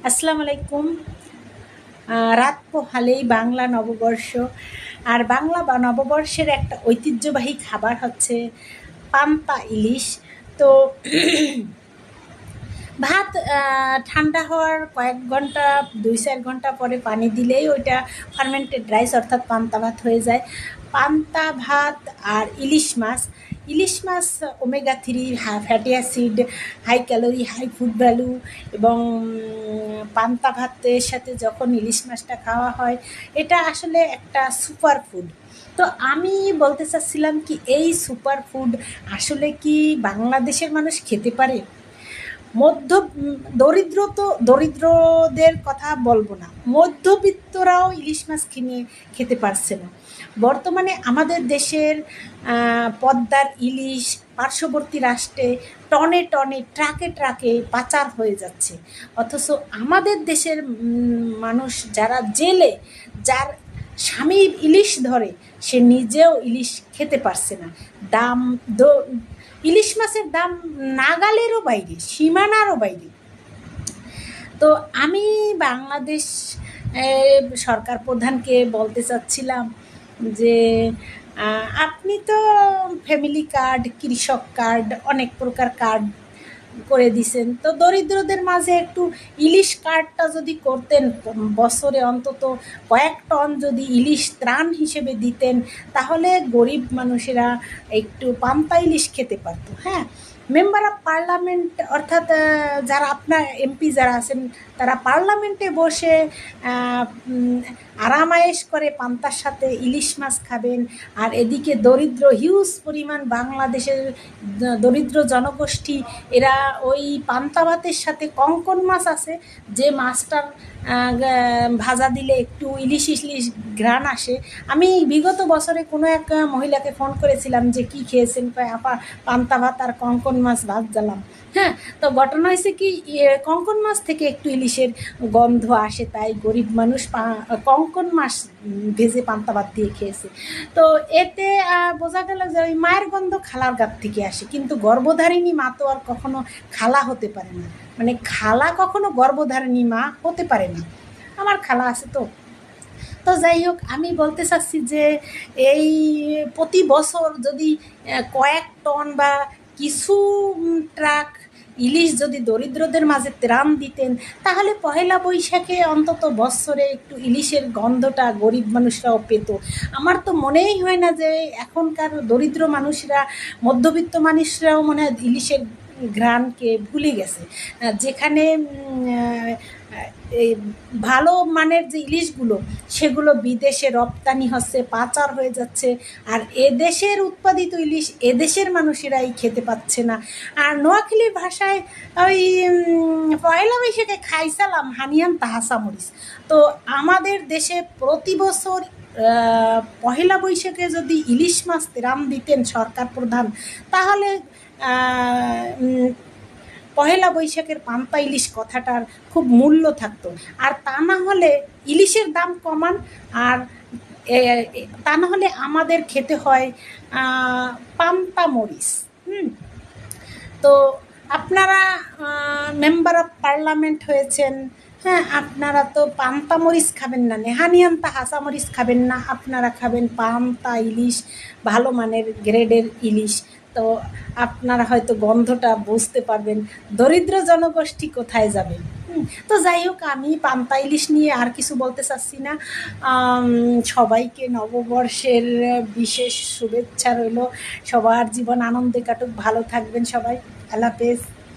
আসসালামু আলাইকুম। রাত পোহালেই বাংলা নববর্ষ। আর বাংলা বা নববর্ষের একটা ঐতিহ্যবাহী খাবার হচ্ছে পান্তা ইলিশ। তো ভাত ঠান্ডা হওয়ার কয়েক ঘন্টা 2-4 ঘন্টা পরে পানি দিলেই ওইটা ফার্মেন্টেড রাইস অর্থাৎ পান্তা ভাত হয়ে যায়। পান্তা ভাত আর ইলিশ মাছ omega 3 fatty acid, high calorie, high food value. এবং পান্তা ভাতের সাথে যখন ইলিশ মাছটা খাওয়া হয়, এটা আসলে একটা সুপার ফুড। তো আমি বলতে চাচ্ছিলাম কি, এই সুপার ফুড আসলে কি বাংলাদেশের মানুষ খেতে পারে? মধ্য দরিদ্রদের কথা বলবো না, মধ্যবিত্তরাও ইলিশ মাছ কিনে খেতে পারছে না। বর্তমানে আমাদের দেশের পদ্মার ইলিশ পার্শ্ববর্তী রাষ্ট্রে টনে টনে ট্রাকে ট্রাকে পাচার হয়ে যাচ্ছে। অথচ আমাদের দেশের মানুষ যারা জেলে, যার স্বামী ইলিশ ধরে, সে নিজেও ইলিশ খেতে পারছে না। দাম ইলিশ মাছের দাম নাগালেরও বাইরে, সীমানারও বাইরে। তো আমি বাংলাদেশ সরকার প্রধানকে বলতে চাচ্ছিলাম যে আপনি তো ফ্যামিলি কার্ড, কৃষক কার্ড, অনেক প্রকার কার্ড করে দিছেন, তো দরিদ্রদের মাঝে একটু ইলিশ কার্ডটা যদি করতেন, বছরে অন্তত কয়েক টন যদি ইলিশ ত্রাণ হিসেবে দিতেন, তাহলে গরিব মানুষেরা একটু পান্তা ইলিশ খেতে পারত। হ্যাঁ, মেম্বার অফ পার্লামেন্ট অর্থাৎ যারা আপনার এমপি যারা আছেন, তারা পার্লামেন্টে বসে আরামায়েশ করে পান্তার সাথে ইলিশ মাছ খাবেন। আর এদিকে দরিদ্র হিউজ পরিমাণ বাংলাদেশের দরিদ্র জনগোষ্ঠী, এরা ওই পান্তা ভাতের সাথে কঙ্কন মাছ আছে, যে মাছটার ভাজা দিলে একটু ইলিশ ইলিশ ঘ্রাণ আসে। আমি বিগত বছরে কোনো এক মহিলাকে ফোন করেছিলাম যে কি খেয়েছেন, আপা পান্তা ভাত আর কঙ্কন মাছ ভাজলাম। হ্যাঁ, তো ঘটনা হয়েছে কি, কঙ্কন মাছ থেকে একটু ইলিশের গন্ধ আসে, তাই গরিব মানুষ কঙ্কন মাছ ভেজে পান্তা ভাত দিয়ে খেয়েছে। তো এতে বোঝা গেল যে ওই মায়ের গন্ধ খালার গাত থেকে আসে, কিন্তু গর্ভধারিণী মা তো আর কখনো খালা হতে পারে না। মানে খালা কখনো গর্ভধারিণী মা হতে পারে না। আমার খালা আছে তো। তো যাই হোক, আমি বলতে চাচ্ছি যে এই প্রতি বছর যদি কয়েক টন বা কিছু ট্রাক ইলিশ যদি দরিদ্রদের মাঝে ত্রাণ দিতেন, তাহলে পহেলা বৈশাখে অন্তত বৎসরে একটু ইলিশের গন্ধটা গরিব মানুষরাও পেত। আমার তো মনেই হয় না যে এখনকার দরিদ্র মানুষরা, মধ্যবিত্ত মানুষরাও মনে হয় ইলিশের ঘ্রাণকে ভুলে গেছে। যেখানে এই ভালো মানের যে ইলিশগুলো, সেগুলো বিদেশে রপ্তানি হচ্ছে, পাচার হয়ে যাচ্ছে। আর এদেশের উৎপাদিত ইলিশ এদেশের মানুষেরাই খেতে পাচ্ছে না। আর নোয়াখালীর ভাষায় ওই পয়লা বৈশাখে খাইসালাম হানিয়ান তাহাসা মরিচ। তো আমাদের দেশে প্রতি বছর পহেলা বৈশাখে যদি ইলিশ মাছ ত্রাণ দিতেন সরকার প্রধান, তাহলে পহেলা বৈশাখের পান্তা ইলিশ কথাটার খুব মূল্য থাকতো। আর তা না হলে ইলিশের দাম কমান, আর তা না হলে আমাদের খেতে হয় পান্তা মরিচ। তো আপনারা মেম্বার অফ পার্লামেন্ট হয়েছেন, হ্যাঁ, আপনারা তো পান্তা মরিচ খাবেন না, নেহানিয়ান্তা হাসা মরিচ খাবেন না, আপনারা খাবেন পান্তা ইলিশ, ভালো মানের গ্রেডের ইলিশ। তো আপনারা হয়তো গন্ধটা বুঝতে পারবেন, দরিদ্র জনগোষ্ঠী কোথায় যাবে। তো যাই হোক, আমি পান্তা ইলিশ নিয়ে আর কিছু বলতে চাচ্ছি না। সবাইকে নববর্ষের বিশেষ শুভেচ্ছা রইল। সবার জীবন আনন্দে কাটুক, ভালো থাকবেন সবাই। আল্লাহ হাফেজ।